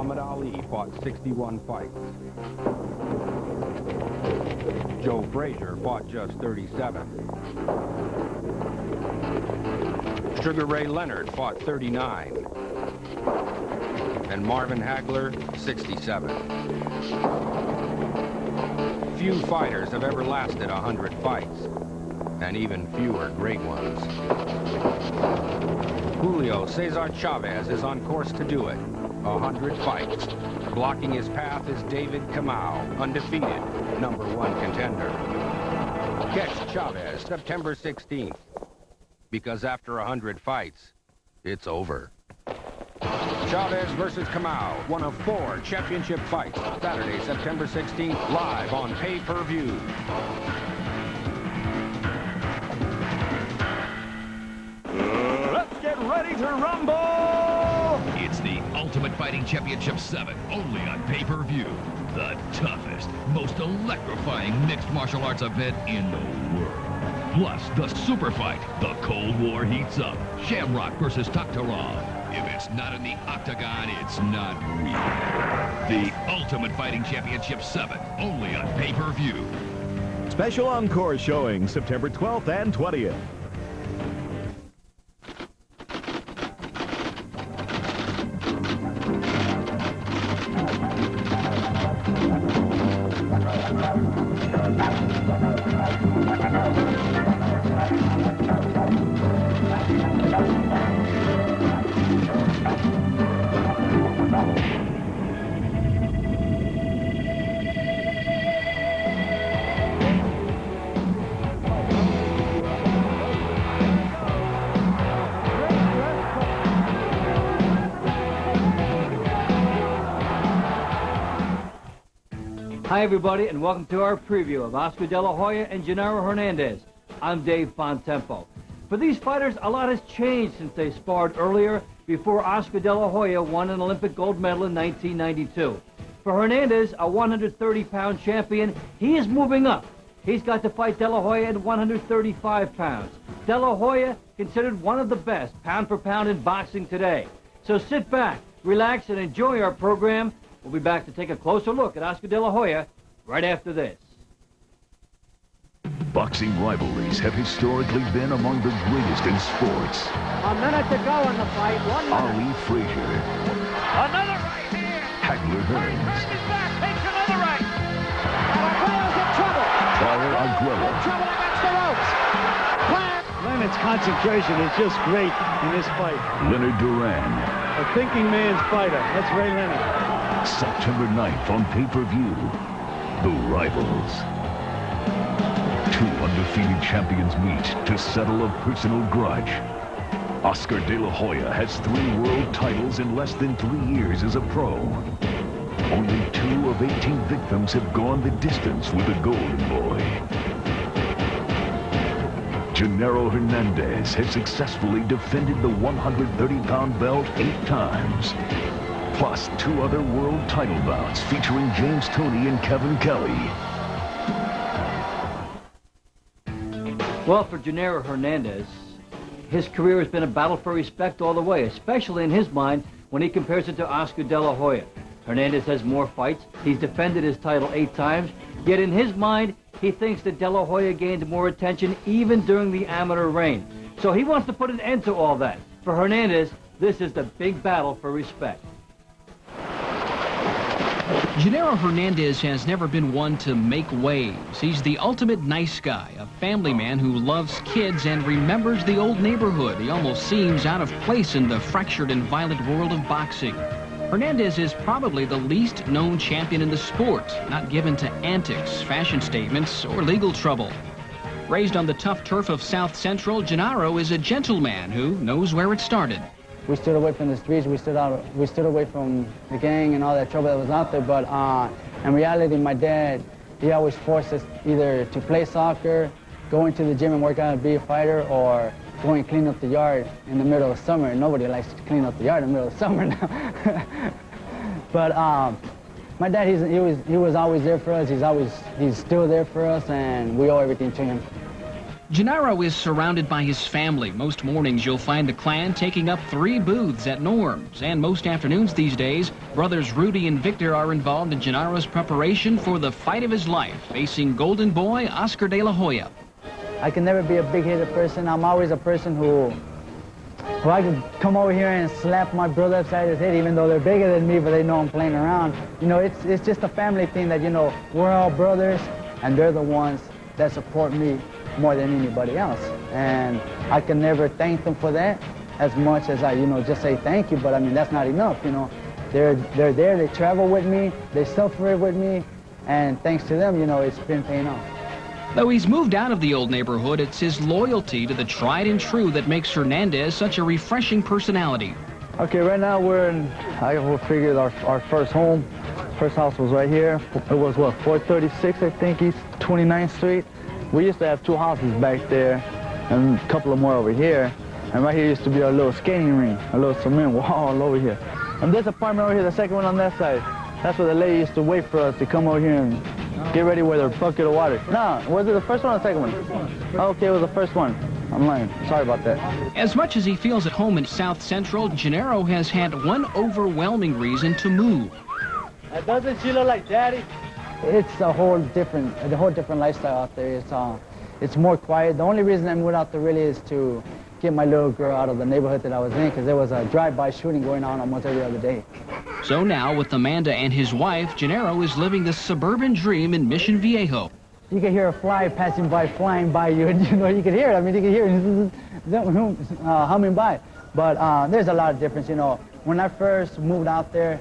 Muhammad Ali fought 61 fights. Joe Frazier fought just 37. Sugar Ray Leonard fought 39. And Marvin Hagler, 67. Few fighters have ever lasted 100 fights, and even fewer great ones. Julio Cesar Chavez is on course to do it. 100 fights. Blocking his path is David Kamau, undefeated, #1 contender. Catch Chavez September 16th. Because after 100 fights, it's over. Chavez versus Kamau, one of 4 championship fights. Saturday, September 16th, live on pay-per-view. Let's get ready to rumble! It's the Ultimate Fighting Championship 7, only on pay-per-view. The toughest, most electrifying mixed martial arts event in the world. Plus, the super fight. The Cold War heats up. Shamrock versus Taktarov. If it's not in the octagon, it's not real. The Ultimate Fighting Championship 7, only on pay-per-view. Special encore showing September 12th and 20th. Hi everybody, and welcome to our preview of Oscar De La Hoya and Genaro Hernandez. I'm Dave Fontempo. For these fighters, a lot has changed since they sparred earlier before Oscar De La Hoya won an Olympic gold medal in 1992. For Hernandez, a 130-pound champion, he is moving up. He's got to fight De La Hoya at 135 pounds. De La Hoya considered one of the best pound for pound in boxing today. So sit back, relax, and enjoy our program. We'll be back to take a closer look at Oscar De La Hoya right after this. Boxing rivalries have historically been among the greatest in sports. A minute to go in the fight. 1 minute. Ali Frazier. Another right hand. Hagler Hearns. Is back. Takes another right. Aguero's in trouble. Charles Aguero. In trouble against the ropes. Leonard's concentration is just great in this fight. Leonard Duran. A thinking man's fighter. That's Ray Leonard. September 9th on pay-per-view. The Rivals. 2 undefeated champions meet to settle a personal grudge. Oscar De La Hoya has 3 world titles in less than 3 years as a pro. Only 2 of 18 victims have gone the distance with the Golden Boy. Genaro Hernandez has successfully defended the 130-pound belt 8 times. Plus 2 other world title bouts featuring James Toney and Kevin Kelly. Well, for Genaro Hernandez, his career has been a battle for respect all the way, especially in his mind when he compares it to Oscar De La Hoya. Hernandez has more fights. He's defended his title 8 times. Yet in his mind, he thinks that De La Hoya gained more attention even during the amateur reign. So he wants to put an end to all that. For Hernandez, this is the big battle for respect. Genaro Hernandez has never been one to make waves. He's the ultimate nice guy, a family man who loves kids and remembers the old neighborhood. He almost seems out of place in the fractured and violent world of boxing. Hernandez is probably the least known champion in the sport, not given to antics, fashion statements, or legal trouble. Raised on the tough turf of South Central, Genaro is a gentleman who knows where it started. We stood away from the streets, we stood away from the gang and all that trouble that was out there, but in reality, my dad, he always forced us either to play soccer, go into the gym and work out and be a fighter, or go and clean up the yard in the middle of summer. Nobody likes to clean up the yard in the middle of summer now. But my dad, he was always there for us, he's still there for us, and we owe everything to him. Genaro is surrounded by his family. Most mornings you'll find the clan taking up 3 booths at Norm's. And most afternoons these days, brothers Rudy and Victor are involved in Genaro's preparation for the fight of his life, facing Golden Boy Oscar De La Hoya. I can never be a big-headed person. I'm always a person who I can come over here and slap my brother upside his head, even though they're bigger than me, but they know I'm playing around. You know, it's just a family thing that, you know, we're all brothers, and they're the ones that support me more than anybody else. And I can never thank them for that as much as I, you know, just say thank you, but I mean, that's not enough, you know. They're there, they travel with me, they suffer with me, and thanks to them, you know, it's been paying off. Though he's moved out of the old neighborhood, it's his loyalty to the tried and true that makes Hernandez such a refreshing personality. Okay, right now we're in, I will figure our first home. First house was right here. It was, what, 436, I think, East 29th Street. We used to have 2 houses back there and a couple of more over here. And right here used to be our little skating ring, a little cement wall over here. And this apartment over here, the second one on that side, that's where the lady used to wait for us to come over here and get ready with her bucket of water. No, was it the first one or the second one? Okay, it was the first one. I'm lying. Sorry about that. As much as he feels at home in South Central, Genaro has had one overwhelming reason to move. Doesn't she look like Daddy? It's a whole different lifestyle out there. It's more quiet. The only reason I moved out there really is to get my little girl out of the neighborhood that I was in, because there was a drive-by shooting going on almost every other day. So now, with Amanda and his wife, Genaro is living the suburban dream in Mission Viejo. You can hear a fly passing by, flying by you, and you know, you can hear it. I mean, you can hear it humming by. But there's a lot of difference, you know. When I first moved out there,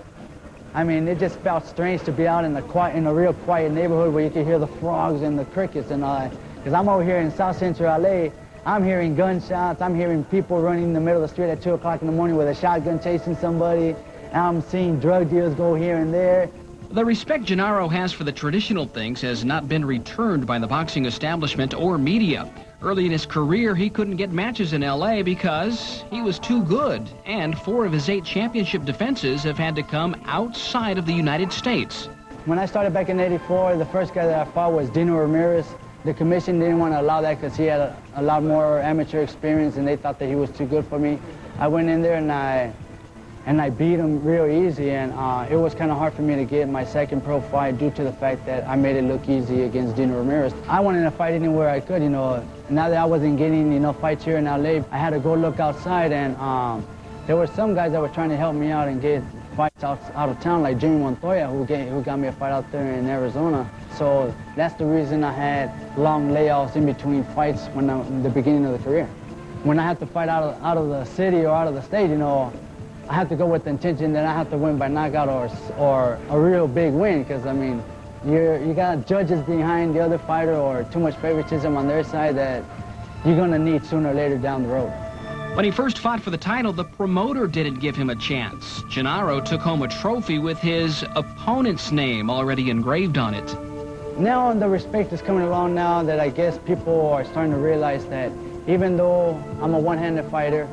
I mean, it just felt strange to be out in a real quiet neighborhood where you can hear the frogs and the crickets and all that. Because I'm over here in South Central LA, I'm hearing gunshots, I'm hearing people running in the middle of the street at 2 o'clock in the morning with a shotgun chasing somebody. I'm seeing drug deals go here and there. The respect Genaro has for the traditional things has not been returned by the boxing establishment or media. Early in his career, he couldn't get matches in L.A. because he was too good, and 4 of his 8 championship defenses have had to come outside of the United States. When I started back in '84, the first guy that I fought was Dino Ramirez. The commission didn't want to allow that because he had a lot more amateur experience, and they thought that he was too good for me. I went in there and I beat him real easy, and it was kind of hard for me to get my second pro fight due to the fact that I made it look easy against Dino Ramirez. I wanted to fight anywhere I could, you know. Now that I wasn't getting enough fights here in LA, I had to go look outside, and there were some guys that were trying to help me out and get fights out of town, like Jimmy Montoya, who got me a fight out there in Arizona. So that's the reason I had long layoffs in between fights in the beginning of the career. When I have to fight out of the city or out of the state, you know, I have to go with the intention that I have to win by knockout or a real big win, because, I mean, you got judges behind the other fighter or too much favoritism on their side that you're going to need sooner or later down the road. When he first fought for the title, the promoter didn't give him a chance. Genaro took home a trophy with his opponent's name already engraved on it. Now the respect is coming along now that I guess people are starting to realize that even though I'm a one-handed fighter,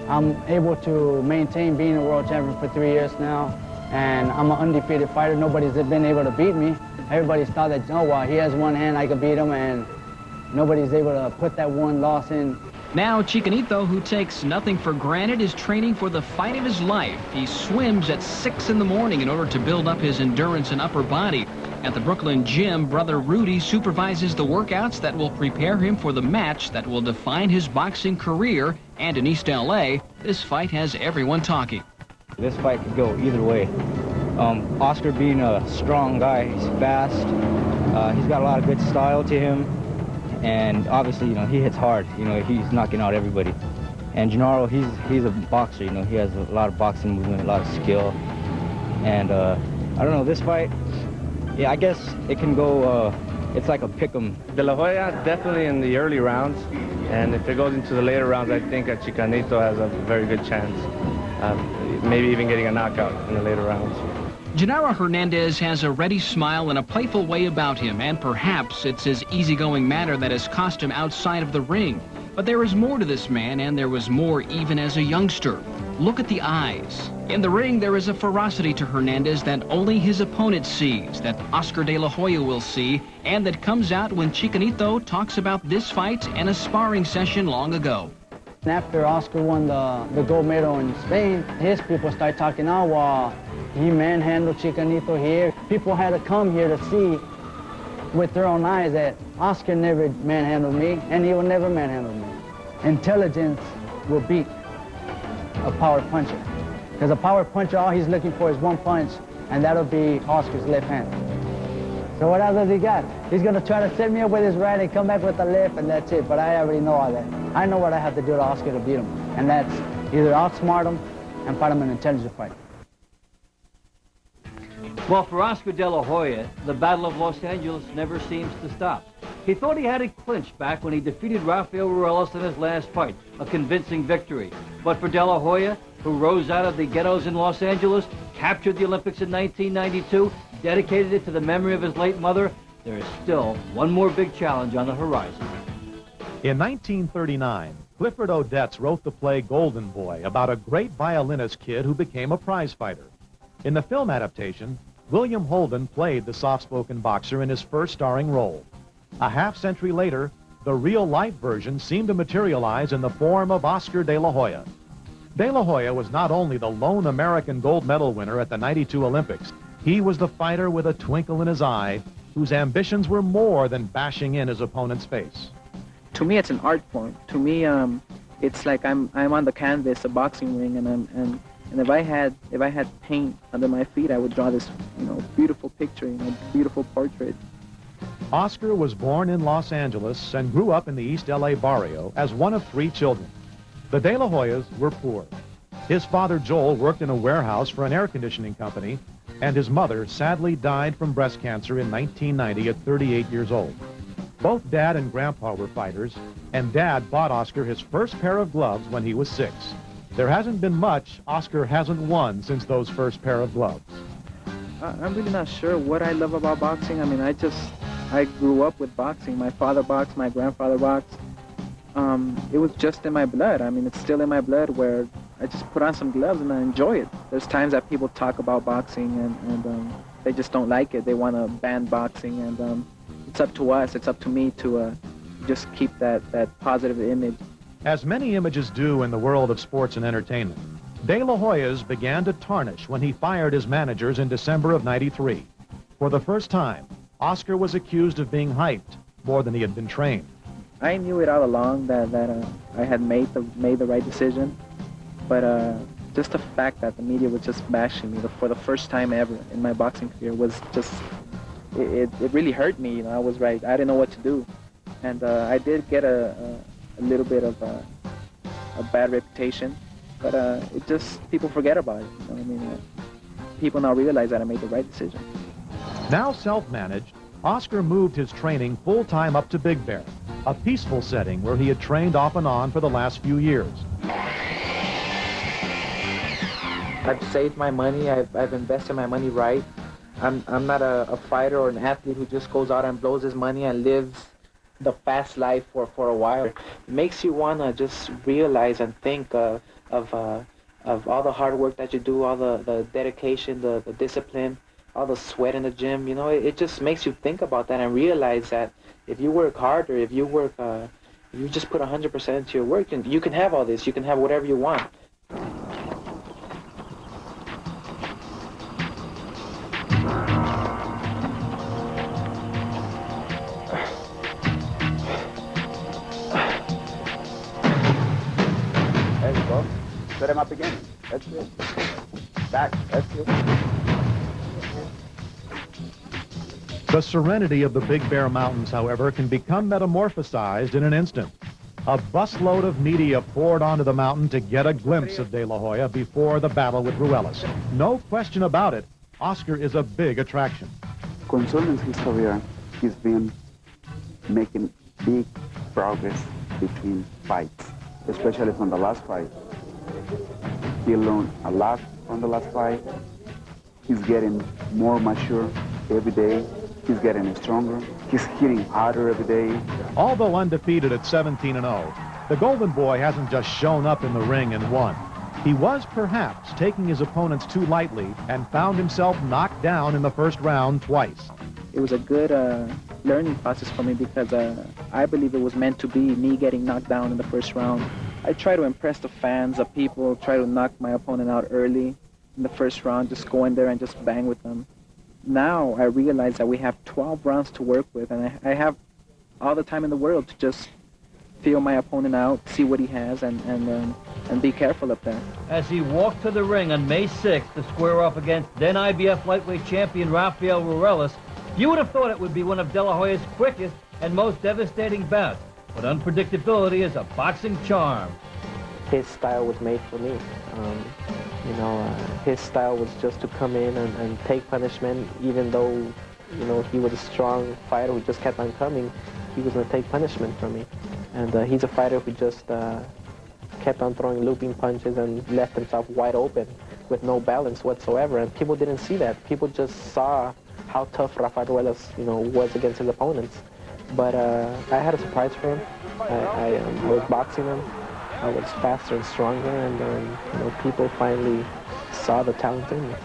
I'm able to maintain being a world champion for 3 years now, and I'm an undefeated fighter. Nobody's been able to beat me. Everybody's thought that, oh, well, he has one hand, I could beat him, and nobody's able to put that one loss in. Now, Chicanito, who takes nothing for granted, is training for the fight of his life. He swims at 6 in the morning in order to build up his endurance and upper body. At the Brooklyn gym, brother Rudy supervises the workouts that will prepare him for the match that will define his boxing career. And in East L.A., this fight has everyone talking. This fight could go either way. Oscar being a strong guy, he's fast, he's got a lot of good style to him, and obviously, you know, he hits hard. You know, he's knocking out everybody. And Genaro, he's a boxer. You know, he has a lot of boxing movement, a lot of skill. And I don't know, this fight, yeah, I guess it can go, it's like a pick'em. De La Hoya, definitely in the early rounds. And if it goes into the later rounds, I think Chicanito has a very good chance. Maybe even getting a knockout in the later rounds. Genaro Hernandez has a ready smile and a playful way about him, and perhaps it's his easygoing manner that has cost him outside of the ring. But there is more to this man, and there was more even as a youngster. Look at the eyes. In the ring, there is a ferocity to Hernandez that only his opponent sees, that Oscar De La Hoya will see, and that comes out when Chicanito talks about this fight and a sparring session long ago. After Oscar won the gold medal in Spain, his people started talking, oh, well, he manhandled Chicanito here. People had to come here to see with their own eyes that Oscar never manhandled me, and he will never manhandle me. Intelligence will beat a power puncher. Because a power puncher, all he's looking for is one punch, and that'll be Oscar's left hand. So what else has he got? He's going to try to set me up with his right and come back with the left, and that's it. But I already know all that. I know what I have to do to Oscar to beat him, and that's either outsmart him and fight him in an intelligent fight. Well, for Oscar De La Hoya, the Battle of Los Angeles never seems to stop. He thought he had it clinched back when he defeated Rafael Ruelas in his last fight, a convincing victory. But for De La Hoya, who rose out of the ghettos in Los Angeles, captured the Olympics in 1992, dedicated it to the memory of his late mother, there is still one more big challenge on the horizon. In 1939, Clifford Odets wrote the play Golden Boy about a great violinist kid who became a prize fighter. In the film adaptation, William Holden played the soft-spoken boxer in his first starring role. A half-century later, the real-life version seemed to materialize in the form of Oscar De La Hoya. De La Hoya was not only the lone American gold medal winner at the '92 Olympics, he was the fighter with a twinkle in his eye, whose ambitions were more than bashing in his opponent's face. To me, it's an art form. To me, it's like I'm on the canvas, a boxing ring, and if I had paint under my feet, I would draw this, beautiful picture, beautiful portrait. Oscar was born in Los Angeles and grew up in the East LA barrio as one of 3 children. The De La Hoyas were poor. His father, Joel, worked in a warehouse for an air conditioning company, and his mother sadly died from breast cancer in 1990 at 38 years old. Both Dad and Grandpa were fighters, and Dad bought Oscar his first pair of gloves when he was 6. There hasn't been much Oscar hasn't won since those first pair of gloves. I'm really not sure what I love about boxing. I mean, I grew up with boxing. My father boxed, my grandfather boxed. It was just in my blood. I mean, it's still in my blood where I just put on some gloves and I enjoy it. There's times that people talk about boxing and they just don't like it. They want to ban boxing, and it's up to us, it's up to me to just keep that positive image. As many images do in the world of sports and entertainment, De La Hoya's began to tarnish when he fired his managers in December of '93. For the first time, Oscar was accused of being hyped more than he had been trained. I knew it all along that I had made the right decision, but just the fact that the media was just bashing me for the first time ever in my boxing career was just, it really hurt me. I was right. I didn't know what to do, and I did get a little bit of a bad reputation, but it just, people forget about it. I mean, people now realize that I made the right decision. Now self-managed, Oscar moved his training full-time up to Big Bear, a peaceful setting where he had trained off and on for the last few years. I've saved my money. I've invested my money right. I'm not a fighter or an athlete who just goes out and blows his money and lives the fast life for a while. It makes you want to just realize and think of all the hard work that you do, all the dedication, the discipline, all the sweat in the gym. It just makes you think about that and realize that if you work hard, or if you just put 100% into your work, you can have all this. You can have whatever you want. There you go. Set him up again. That's it. Back. That's it. The serenity of the Big Bear Mountains, however, can become metamorphosized in an instant. A busload of media poured onto the mountain to get a glimpse of De La Hoya before the battle with Ruelas. No question about it, Oscar is a big attraction. Concerning his career, he's been making big progress between fights, especially from the last fight. He learned a lot from the last fight. He's getting more mature every day. He's getting stronger. He's hitting harder every day. Although undefeated at 17-0, the Golden Boy hasn't just shown up in the ring and won. He was perhaps taking his opponents too lightly and found himself knocked down in the first round twice. It was a good learning process for me because I believe it was meant to be, me getting knocked down in the first round. I try to impress the fans, the people, try to knock my opponent out early in the first round, just go in there and just bang with them. Now I realize that we have 12 rounds to work with, and I have all the time in the world to just feel my opponent out, see what he has, and be careful up there. As he walked to the ring on May 6th to square off against then IBF lightweight champion Rafael Ruelas, you would have thought it would be one of De La Hoya's quickest and most devastating bouts, but unpredictability is a boxing charm. His style was made for me. His style was just to come in and take punishment, even though, he was a strong fighter who just kept on coming. He was going to take punishment from me. And he's a fighter who just kept on throwing looping punches and left himself wide open with no balance whatsoever. And people didn't see that. People just saw how tough Rafael Ruelas, was against his opponents. But I had a surprise for him. I was boxing him. I was faster and stronger, and people finally saw the talent in me.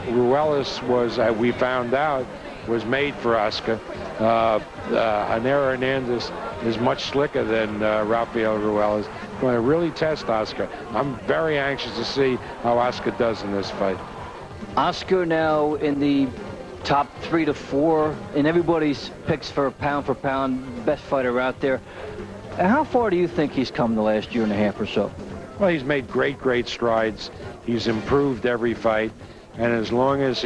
Ruelas was, we found out, was made for Oscar. Genaro Hernandez is much slicker than Rafael Ruelas. Going to really test Oscar. I'm very anxious to see how Oscar does in this fight. Oscar now in the top 3 to 4 in everybody's picks for pound, best fighter out there. How far do you think he's come the last year and a half or so? Well, he's made great strides. He's improved every fight, and as long as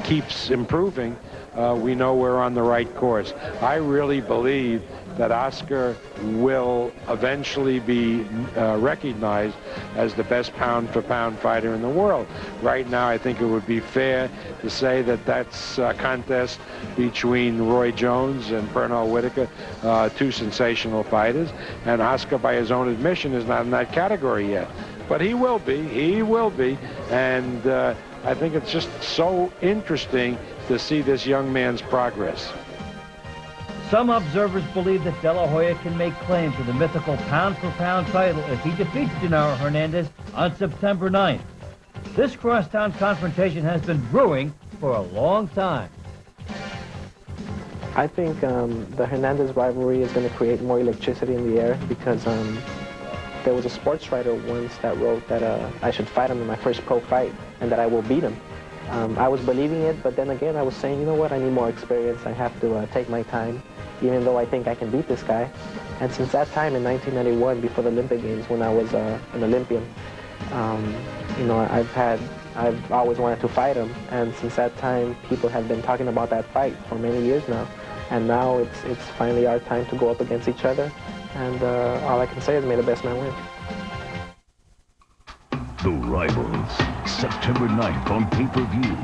keeps improving, we know we're on the right course. I really believe that Oscar will eventually be recognized as the best pound-for-pound fighter in the world. Right now, I think it would be fair to say that that's a contest between Roy Jones and Pernell Whitaker, two sensational fighters, and Oscar, by his own admission, is not in that category yet. But he will be, and I think it's just so interesting to see this young man's progress. Some observers believe that De La Hoya can make claim to the mythical pound-for-pound title if he defeats Genaro Hernandez on September 9th. This crosstown confrontation has been brewing for a long time. I think the Hernandez rivalry is going to create more electricity in the air because there was a sports writer once that wrote that I should fight him in my first pro fight and that I will beat him. I was believing it, but then again I was saying, you know what, I need more experience. I have to take my time, even though I think I can beat this guy. And since that time in 1991, before the Olympic Games, when I was an Olympian, I've always wanted to fight him. And since that time, people have been talking about that fight for many years now. And now it's finally our time to go up against each other. And all I can say is may the best man win. The Rivals, September 9th on pay-per-view.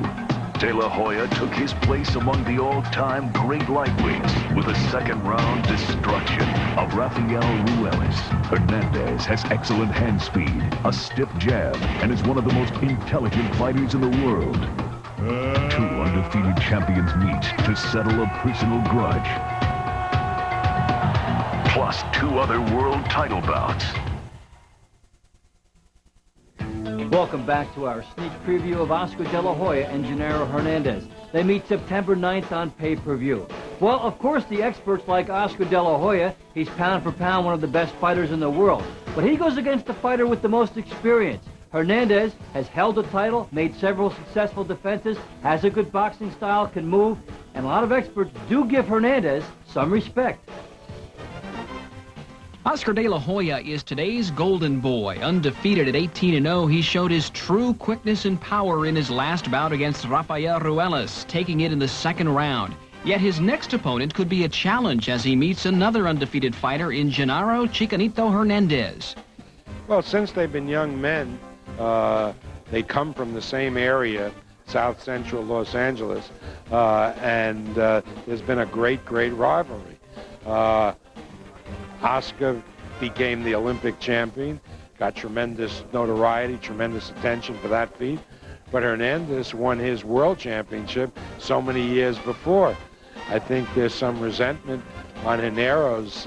De La Hoya took his place among the all-time great lightweights with a second-round destruction of Rafael Ruelas. Hernandez has excellent hand speed, a stiff jab, and is one of the most intelligent fighters in the world. Two undefeated champions meet to settle a personal grudge. Plus 2 other world title bouts. Welcome back to our sneak preview of Oscar De La Hoya and Genaro Hernandez. They meet September 9th on pay-per-view. Well, of course, the experts like Oscar De La Hoya, he's pound for pound one of the best fighters in the world. But he goes against the fighter with the most experience. Hernandez has held the title, made several successful defenses, has a good boxing style, can move, and a lot of experts do give Hernandez some respect. Oscar De La Hoya is today's golden boy. Undefeated at 18-0, he showed his true quickness and power in his last bout against Rafael Ruelas, taking it in the second round. Yet his next opponent could be a challenge as he meets another undefeated fighter in Genaro Chicanito Hernandez. Well, since they've been young men, they come from the same area, South Central Los Angeles, and there's been a great rivalry. Oscar became the Olympic champion, got tremendous notoriety, tremendous attention for that feat. But Hernandez won his world championship so many years before. I think there's some resentment on Genaro's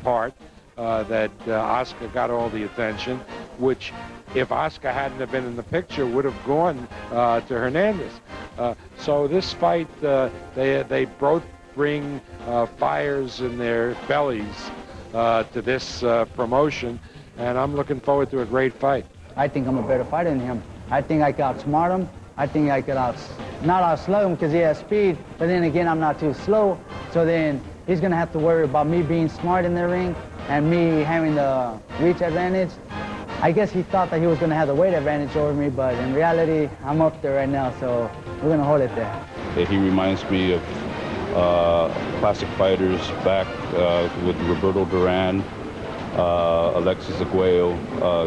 part that Oscar got all the attention, which, if Oscar hadn't have been in the picture, would have gone to Hernandez. So this fight, they both bring fires in their bellies to this promotion, and I'm looking forward to a great fight. I think I'm a better fighter than him. I think I could outsmart him. I think I could not outslow him because he has speed, but then again, I'm not too slow. So then he's going to have to worry about me being smart in the ring and me having the reach advantage. I guess he thought that he was going to have the weight advantage over me, but in reality, I'm up there right now, so we're going to hold it there. He reminds me of classic fighters back with Roberto Duran, Alexis Aguayo.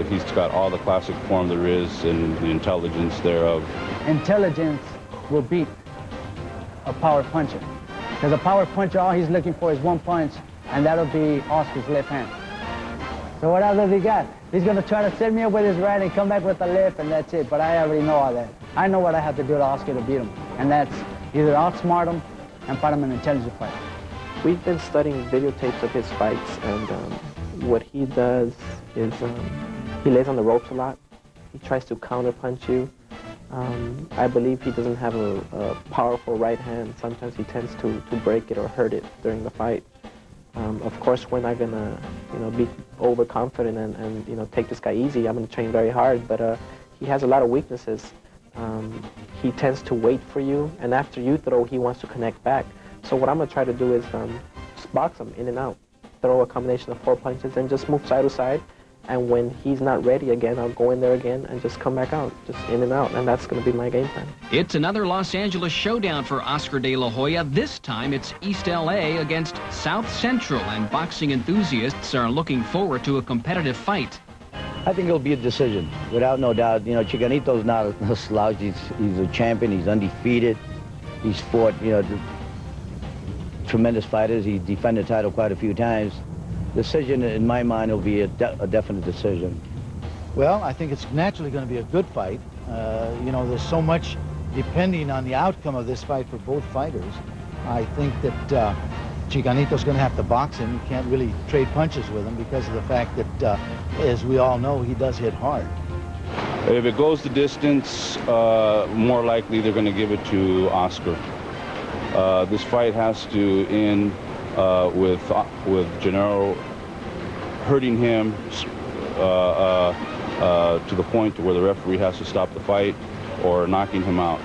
He's got all the classic form there is and the intelligence thereof. Intelligence will beat a power puncher. Because a power puncher, all he's looking for is one punch, and that'll be Oscar's left hand. So what else has he got? He's going to try to set me up with his right and come back with the left, and that's it. But I already know all that. I know what I have to do to Oscar to beat him, and that's either outsmart him and fight him in an intelligent fight. We've been studying videotapes of his fights, and what he does is he lays on the ropes a lot. He tries to counter-punch you. I believe he doesn't have a powerful right hand. Sometimes he tends to break it or hurt it during the fight. Of course, we're not gonna, be overconfident and take this guy easy. I'm gonna train very hard, but he has a lot of weaknesses. He tends to wait for you, and after you throw, he wants to connect back. So what I'm gonna try to do is just box him in and out, throw a combination of 4 punches, and just move side to side. And when he's not ready again, I'll go in there again and just come back out, just in and out, and that's going to be my game plan. It's another Los Angeles showdown for Oscar De La Hoya. This time it's East L.A. against South Central, and boxing enthusiasts are looking forward to a competitive fight. I think it'll be a decision, without no doubt. Chicanito's not a slouch. He's a champion. He's undefeated. He's fought, tremendous fighters. He defended the title quite a few times. Decision, in my mind, will be a definite decision. Well, I think it's naturally going to be a good fight. There's so much depending on the outcome of this fight for both fighters. I think that Chicanito's going to have to box him. You can't really trade punches with him because of the fact that, as we all know, he does hit hard. If it goes the distance, more likely they're going to give it to Oscar. This fight has to end with Genaro hurting him to the point where the referee has to stop the fight or knocking him out.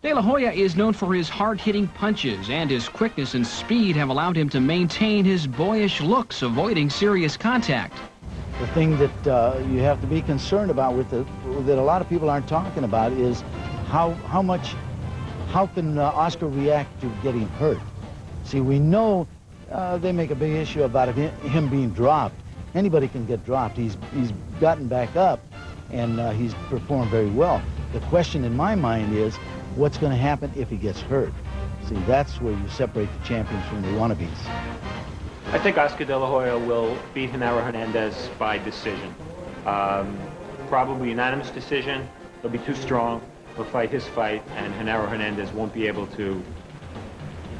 De La Hoya is known for his hard-hitting punches, and his quickness and speed have allowed him to maintain his boyish looks, avoiding serious contact. The thing that you have to be concerned about that a lot of people aren't talking about is how can Oscar react to getting hurt. See, we know they make a big issue about him being dropped. Anybody can get dropped. He's gotten back up, and he's performed very well. The question in my mind is, what's going to happen if he gets hurt? See, that's where you separate the champions from the wannabes. I think Oscar De La Hoya will beat Genaro Hernandez by decision. Probably unanimous decision. He'll be too strong. He'll fight his fight, and Genaro Hernandez won't be able to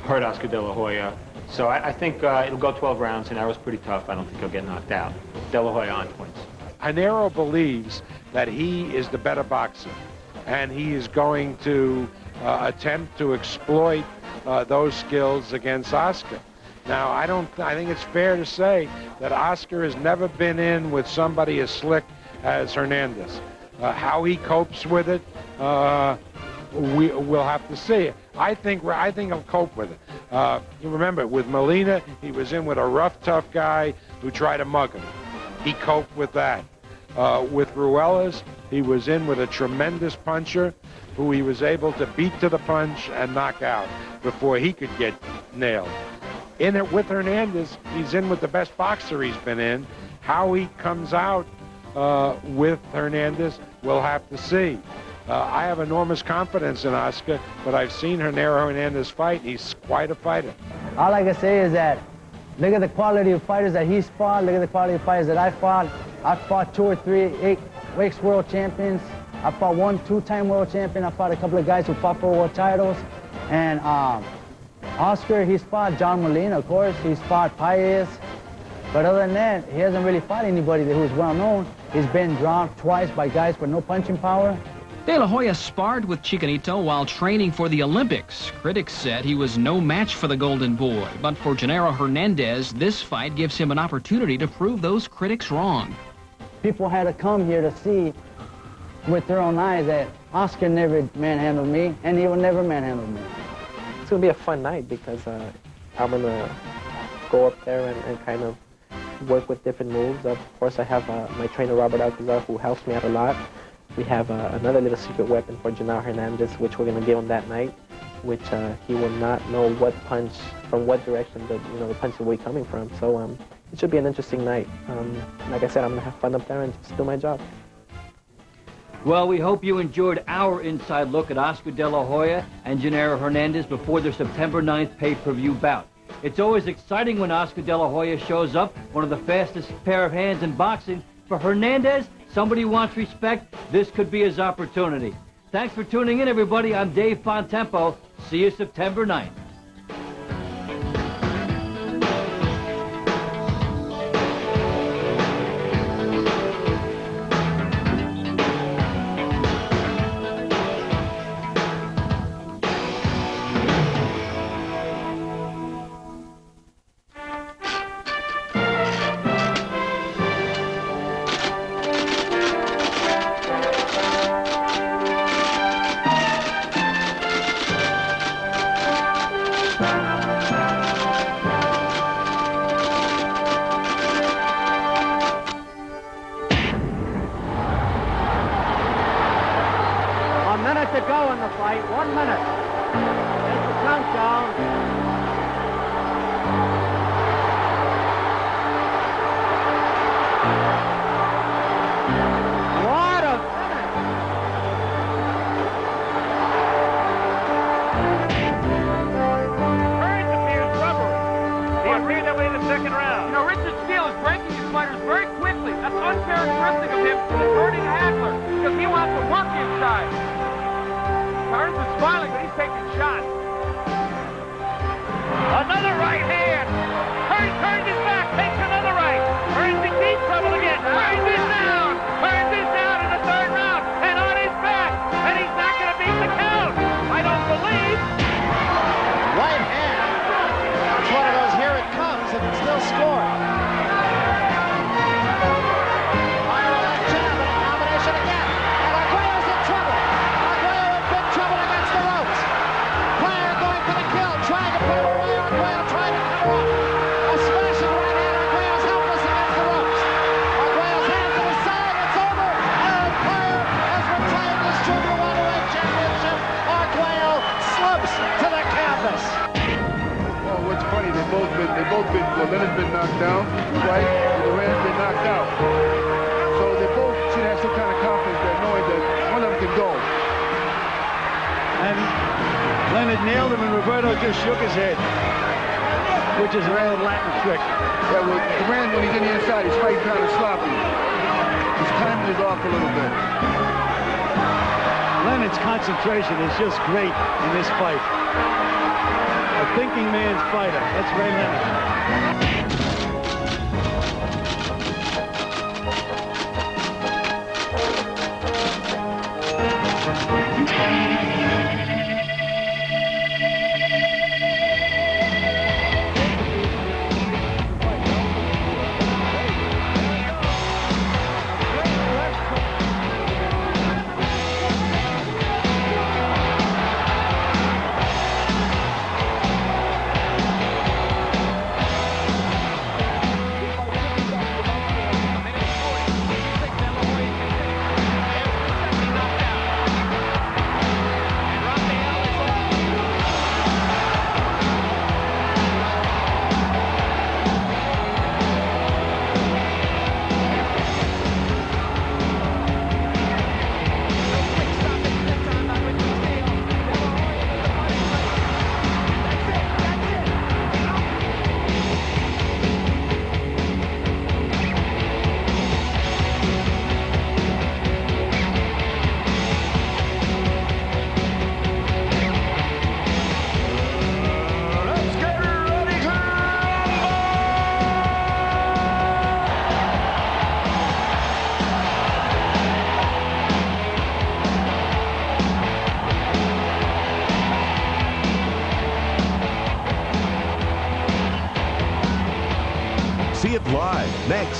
hurt Oscar De La Hoya. So I think it'll go 12 rounds. Genaro's pretty tough. I don't think he'll get knocked out. De La Hoya on points. Genaro believes that he is the better boxer, and he is going to attempt to exploit those skills against Oscar. Now, I think it's fair to say that Oscar has never been in with somebody as slick as Hernandez. How he copes with it, we'll have to see. I think he'll cope with it. You remember, with Molina, he was in with a rough, tough guy who tried to mug him. He coped with that. With Ruelas, he was in with a tremendous puncher who he was able to beat to the punch and knock out before he could get nailed. In it with Hernandez, he's in with the best boxer he's been in. How he comes out with Hernandez, we'll have to see. I have enormous confidence in Oscar, but I've seen Genaro Hernandez fight. He's quite a fighter. All I can say is that look at the quality of fighters that he's fought. Look at the quality of fighters that I fought. I've fought 2 or 3 8-weight world champions. I fought 1 2-time world champion. I fought a couple of guys who fought for world titles. And Oscar, he's fought John Molina, of course. He's fought Paez. But other than that, he hasn't really fought anybody who's well known. He's been dropped twice by guys with no punching power. De La Hoya sparred with Chicanito while training for the Olympics. Critics said he was no match for the Golden Boy, but for Genaro Hernandez, this fight gives him an opportunity to prove those critics wrong. People had to come here to see with their own eyes that Oscar never manhandled me, and he will never manhandle me. It's going to be a fun night because I'm going to go up there and kind of work with different moves. Of course, I have my trainer, Robert Alcazar, who helps me out a lot. We have another little secret weapon for Genaro Hernandez, which we're going to give him that night, which he will not know what punch, from what direction the punch will be coming from. So it should be an interesting night. Like I said, I'm going to have fun up there and just do my job. Well, we hope you enjoyed our inside look at Oscar De La Hoya and Genaro Hernandez before their September 9th pay-per-view bout. It's always exciting when Oscar De La Hoya shows up, one of the fastest pair of hands in boxing. For Hernandez, somebody who wants respect, this could be his opportunity. Thanks for tuning in, everybody. I'm Dave Fontempo. See you September 9th. To go in the fight, 1 minute. That's the countdown. What a finish! Burns appears rubbery. He appeared that way in the second round. You know, Richard Steele is breaking his fighters very quickly. That's uncharacteristic of him, the Bernie Hagler, because he wants to work inside. Burns is smiling, but he's taking shots. Another right hand. Burns turns his back, takes another right. Burns in deep trouble again. Burns is down. Burns is down in the third round and on his back. And he's not going to beat the count. I don't believe. Right hand. It's one of those, here it comes, and it's still scoring. Fire on that jab, and a combination again. And Arguello's in trouble. Trouble against the ropes. Player going for the kill, trying to put him away. Arguello trying to cover up. A smashing right hand. Arguello's helpless against the ropes. Arguello's hands to his side. It's over. And Player has retired his Junior Welterweight Championship. Arguello slumps to the canvas. Well, what's funny? They both been. Leonard's been knocked down, right? And Duran's been knocked out. So they both should have some kind of confidence that knowing that one of them can go. And Leonard nailed him, and Roberto just shook his head, which is an old Latin trick. Yeah, well, Duran, when he's in the inside, he's fighting kind of sloppy. His timing is off a little bit. Leonard's concentration is just great in this fight. A thinking man's fighter. That's Ray Leonard.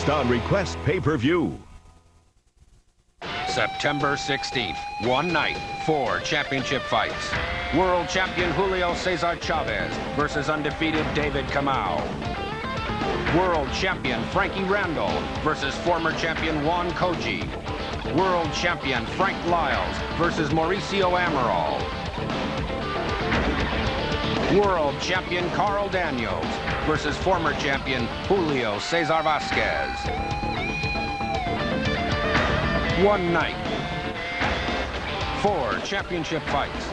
Next on Request Pay-Per-View. September 16th, one night, 4 championship fights. World champion Julio Cesar Chavez versus undefeated David Kamau. World champion Frankie Randall versus former champion Juan Koji. World champion Frank Lyles versus Mauricio Amaral. World champion Carl Daniels versus former champion Julio Cesar Vasquez. One night, 4 championship fights.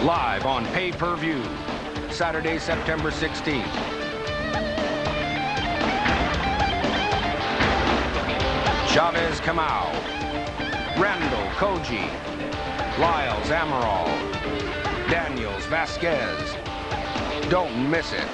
Live on pay-per-view, Saturday, September 16th. Chavez Kamau, Randall Koji, Lyles Amaral, Daniels Vasquez. Don't miss it.